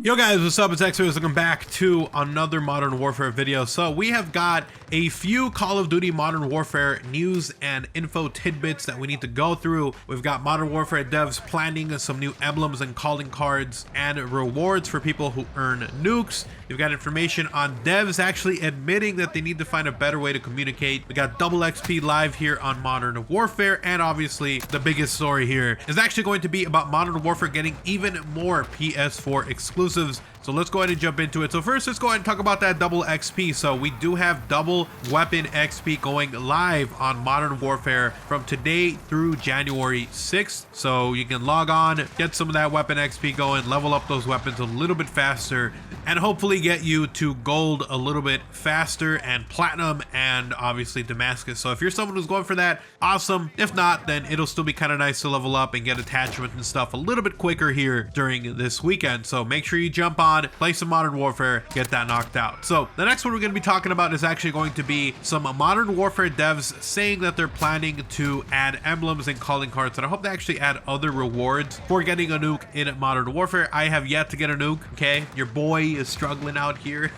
Yo guys, what's up? It's XRAYZ. Welcome back to another Modern Warfare video. So we have got a few Call of Duty Modern Warfare news and info tidbits that we need to go through. We've got Modern Warfare devs planning some new emblems and calling cards and rewards for people who earn nukes. We've got information on devs actually admitting that they need to find a better way to communicate. We got double XP live here on Modern Warfare, and obviously the biggest story here is actually going to be about Modern Warfare getting even more PS4 exclusives. So let's go ahead and jump into it. So first, let's go ahead and talk about that double XP. So we do have double weapon XP going live on Modern Warfare from today through January 6th. So you can log on, get some of that weapon XP going, level up those weapons a little bit faster, and hopefully get you to gold a little bit faster, and platinum, and obviously Damascus. So if you're someone who's going for that, awesome. If not, then it'll still be kind of nice to level up and get attachments and stuff a little bit quicker here during this weekend. So make sure you jump on, play some Modern Warfare, get that knocked out. So the next one we're going to be talking about is actually going to be some Modern Warfare devs saying that they're planning to add emblems and calling cards, and I hope they actually add other rewards for getting a nuke in Modern Warfare. I have yet to get a nuke, okay? Your boy is struggling out here.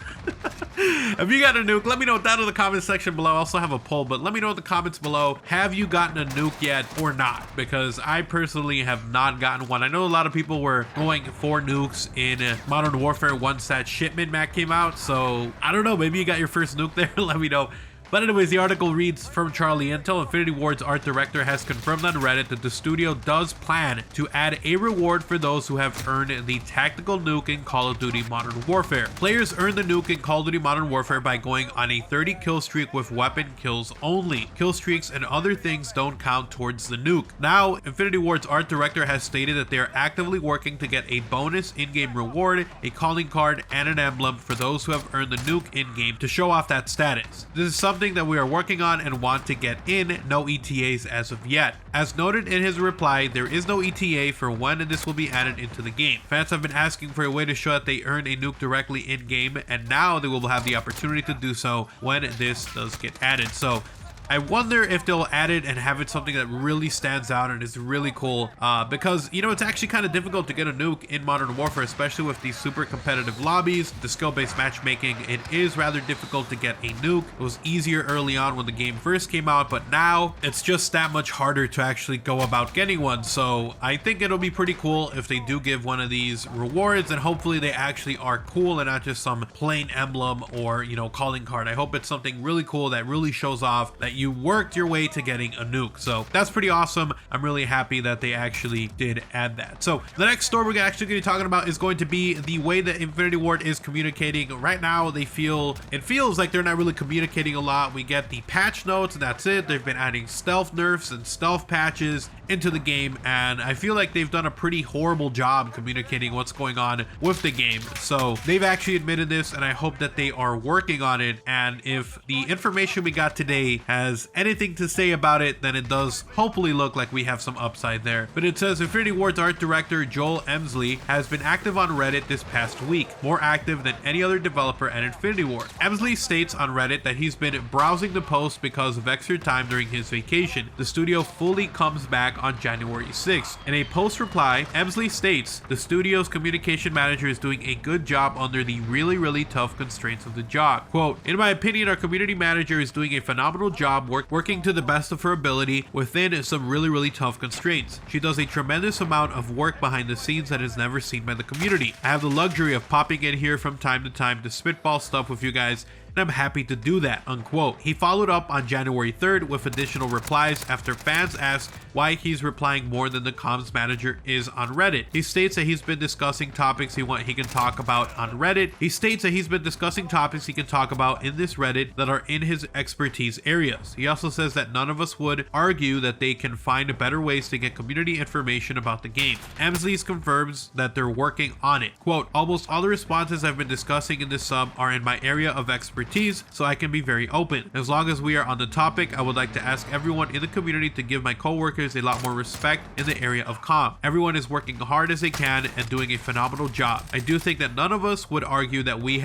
If you got a nuke, let me know down in the comment section below. I also have a poll, but let me know in the comments below, have you gotten a nuke yet or not? Because I personally have not gotten one. I know a lot of people were going for nukes in Modern Warfare once that shipment map came out, so I don't know, maybe you got your first nuke there. Let me know. But anyways, the article reads, from Charlie Intel, Infinity Ward's art director has confirmed on Reddit that the studio does plan to add a reward for those who have earned the tactical nuke in Call of Duty Modern Warfare. Players earn the nuke in Call of Duty Modern Warfare by going on a 30 kill streak with weapon kills only. Kill streaks and other things don't count towards the nuke. Now, Infinity Ward's art director has stated that they are actively working to get a bonus in-game reward, a calling card, and an emblem for those who have earned the nuke in-game to show off that status. This is something that we are working on and want to get in. No ETAs as of yet. As noted in his reply, there is no ETA for when this will be added into the game. Fans have been asking for a way to show that they earn a nuke directly in game, and now they will have the opportunity to do so when this does get added. So I wonder if they'll add it and have it something that really stands out and is really cool, because, you know, it's actually kind of difficult to get a nuke in Modern Warfare, especially with these super competitive lobbies, the skill-based matchmaking. It is rather difficult to get a nuke. It was easier early on when the game first came out, but now it's just that much harder to actually go about getting one. So I think it'll be pretty cool if they do give one of these rewards, and hopefully they actually are cool and not just some plain emblem or, you know, calling card. I hope it's something really cool that really shows off that you worked your way to getting a nuke. So that's pretty awesome. I'm really happy that they actually did add that. So the next story we're actually going to be talking about is going to be the way that Infinity Ward is communicating. Right now, it feels like they're not really communicating a lot. We get the patch notes and that's it. They've been adding stealth nerfs and stealth patches into the game, and I feel like they've done a pretty horrible job communicating what's going on with the game. So they've actually admitted this, and I hope that they are working on it. And if the information we got today has anything to say about it, then it does hopefully look like we have some upside there. But it says Infinity Ward's art director Joel Emsley has been active on Reddit this past week, more active than any other developer at Infinity Ward. Emsley states on Reddit that he's been browsing the post because of extra time during his vacation. The studio fully comes back on January 6th. In a post reply, Emsley states the studio's communication manager is doing a good job under the really tough constraints of the job. Quote, in my opinion, our community manager is doing a phenomenal job working to the best of her ability within some really tough constraints. She does a tremendous amount of work behind the scenes that is never seen by the community. I have the luxury of popping in here from time to time to spitball stuff with you guys, and I'm happy to do that, unquote. He followed up on January 3rd with additional replies after fans asked why he's replying more than the comms manager is on Reddit. He states that he's been discussing topics he can talk about on Reddit. He states that he's been discussing topics he can talk about in this Reddit that are in his expertise areas. He also says that none of us would argue that they can find better ways to get community information about the game. Emsley confirms that they're working on it. Quote, almost all the responses I've been discussing in this sub are in my area of expertise expertise, so I can be very open. As long as we are on the topic, I would like to ask everyone in the community to give my coworkers a lot more respect in the area of comm. Everyone is working hard as they can and doing a phenomenal job. I do think that none of us would argue that we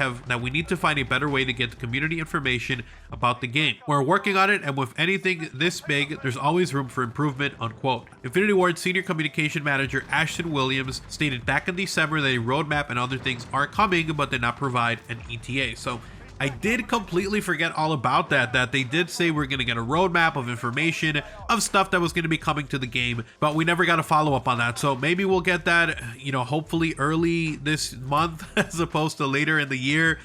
need to find a better way to get the community information about the game. We're working on it, and with anything this big, there's always room for improvement, unquote. Infinity Ward Senior Communication Manager Ashton Williams stated back in December that a roadmap and other things are coming, but did not provide an ETA. So I did completely forget all about that they did say we're going to get a roadmap of information of stuff that was going to be coming to the game, but we never got a follow-up on that. So maybe we'll get that, you know, hopefully early this month as opposed to later in the year.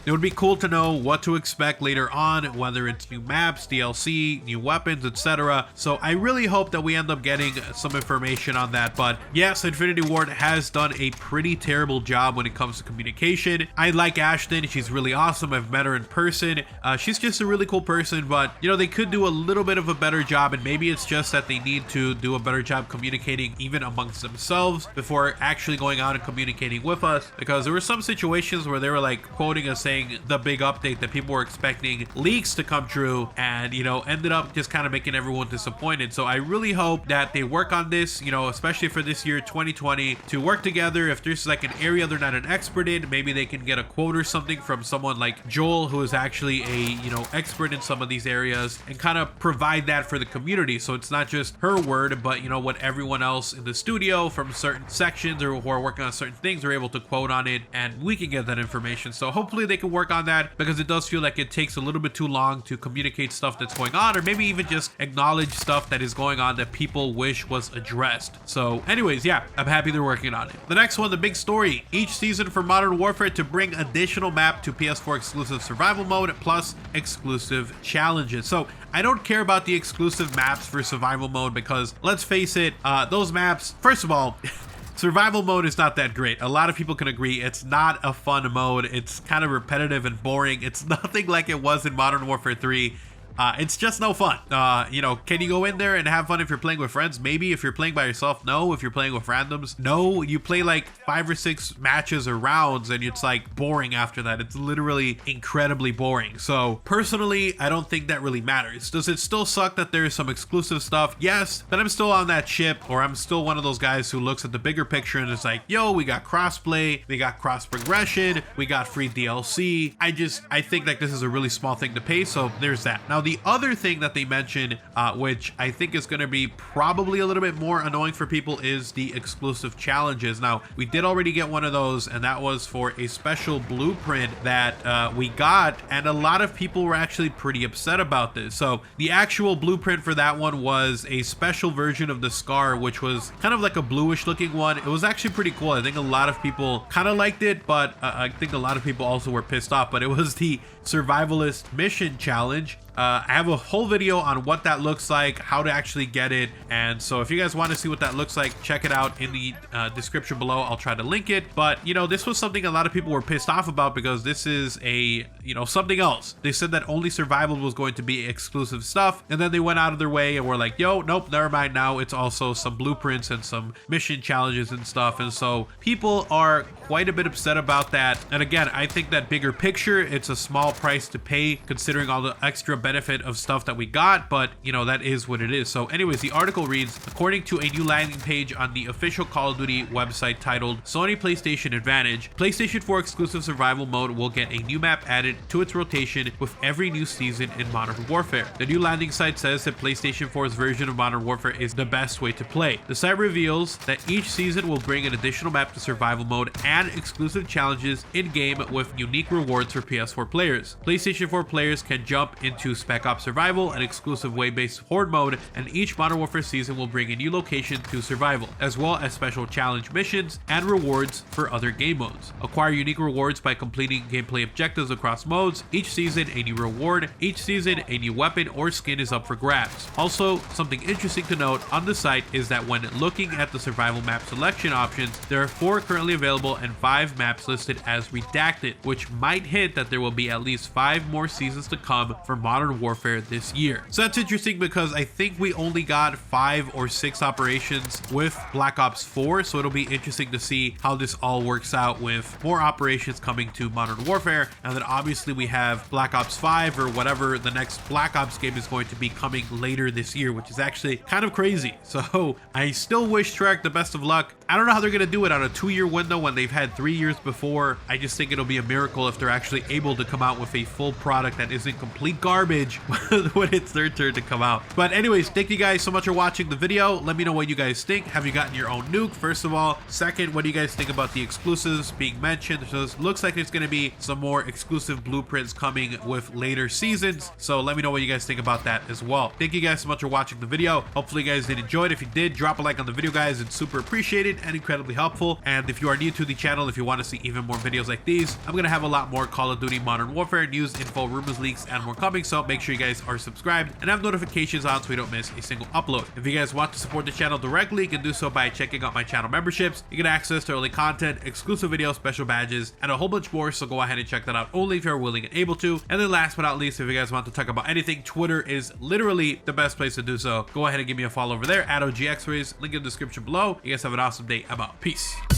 It would be cool to know what to expect later on, whether it's new maps, DLC, new weapons, etc. So I really hope that we end up getting some information on that. But yes, Infinity Ward has done a pretty terrible job when it comes to communication. I like Ashton. She's really awesome. I've met her in person. She's just a really cool person, but you know, they could do a little bit of a better job, and maybe it's just that they need to do a better job communicating even amongst themselves before actually going out and communicating with us, because there were some situations where they were like quoting us saying the big update that people were expecting leaks to come true, and you know, ended up just kind of making everyone disappointed. So I really hope that they work on this, you know, especially for this year 2020, to work together. If there's like an area they're not an expert in, maybe they can get a quote or something from someone like Joel, who is actually a, you know, expert in some of these areas, and kind of provide that for the community, so it's not just her word, but you know, what everyone else in the studio from certain sections or who are working on certain things are able to quote on it, and we can get that information. So hopefully they can work on that, because it does feel like it takes a little bit too long to communicate stuff that's going on, or maybe even just acknowledge stuff that is going on that people wish was addressed. So anyways, yeah, I'm happy they're working on it. The next one, the big story: each season for Modern Warfare to bring additional map to PS4 exclusive survival mode plus exclusive challenges. So I don't care about the exclusive maps for survival mode, because let's face it, those maps, first of all, survival mode is not that great. A lot of people can agree it's not a fun mode. It's kind of repetitive and boring. It's nothing like it was in Modern Warfare 3. It's just no fun. You know, can you go in there and have fun if you're playing with friends? Maybe. If you're playing by yourself, no. If you're playing with randoms, no. You play like 5 or 6 matches or rounds, and it's like boring after that. It's literally incredibly boring. So personally, I don't think that really matters. Does it still suck that there's some exclusive stuff? Yes, but I'm still on that ship, or I'm still one of those guys who looks at the bigger picture and is like, yo, we got crossplay, we got cross progression, we got free DLC. I think like this is a really small thing to pay, so there's that. Now, the other thing that they mentioned, which I think is going to be probably a little bit more annoying for people, is the exclusive challenges. Now, we did already get one of those, and that was for a special blueprint that we got, and a lot of people were actually pretty upset about this. So the actual blueprint for that one was a special version of the Scar, which was kind of like a bluish looking one. It was actually pretty cool. I think a lot of people kind of liked it, but I think a lot of people also were pissed off. But it was the Survivalist Mission Challenge. I have a whole video on what that looks like, how to actually get it, and so if you guys want to see what that looks like, check it out in the description below. I'll try to link it. But you know, this was something a lot of people were pissed off about, because this is a, you know, something else. They said that only survival was going to be exclusive stuff, and then they went out of their way and were like, yo, nope, never mind, now it's also some blueprints and some mission challenges and stuff. And so people are quite a bit upset about that. And again, I think that bigger picture, it's a small price to pay considering all the extra benefit of stuff that we got, but you know, that is what it is. So anyways, the article reads, according to a new landing page on the official Call of Duty website titled Sony PlayStation Advantage, PlayStation 4 exclusive survival mode will get a new map added to its rotation with every new season in Modern Warfare. The new landing site says that PlayStation 4's version of Modern Warfare is the best way to play. The site reveals that each season will bring an additional map to survival mode and exclusive challenges in-game with unique rewards for PS4 players. PlayStation 4 players can jump into Spec Ops Survival, an exclusive wave-based horde mode, and each Modern Warfare season will bring a new location to survival, as well as special challenge missions and rewards for other game modes. Acquire unique rewards by completing gameplay objectives across modes. Each season, a new reward. Each season, a new weapon or skin is up for grabs. Also, something interesting to note on the site is that when looking at the survival map selection options, there are 4 currently available and 5 maps listed as redacted, which might hint that there will be at least 5 more seasons to come for Modern Modern Warfare this year. So that's interesting because I think we only got 5 or 6 operations with Black Ops 4, so it'll be interesting to see how this all works out with more operations coming to Modern Warfare. And then obviously we have Black Ops 5 or whatever the next Black Ops game is going to be coming later this year, which is actually kind of crazy. So I still wish Treyarch the best of luck. I don't know how they're going to do it on a 2-year window when they've had 3 years before. I just think it'll be a miracle if they're actually able to come out with a full product that isn't complete garbage when it's their turn to come out. But anyways, thank you guys so much for watching the video. Let me know what you guys think. Have you gotten your own nuke, first of all? Second, what do you guys think about the exclusives being mentioned? So it looks like there's going to be some more exclusive blueprints coming with later seasons. So let me know what you guys think about that as well. Thank you guys so much for watching the video. Hopefully you guys did enjoy it. If you did, drop a like on the video, guys. It's super appreciated and incredibly helpful. And if you are new to the channel, if you want to see even more videos like these, I'm going to have a lot more Call of Duty Modern Warfare news, info, rumors, leaks, and more coming. So make sure you guys are subscribed and have notifications on so you don't miss a single upload. If you guys want to support the channel directly, you can do so by checking out my channel memberships. You get access to early content, exclusive videos, special badges, and a whole bunch more. So go ahead and check that out only if you're willing and able to. And then last but not least, if you guys want to talk about anything, Twitter is literally the best place to do so. Go ahead and give me a follow over there at OGXRAYZ. Link in the description below. You guys have an awesome day. I'm out. Peace.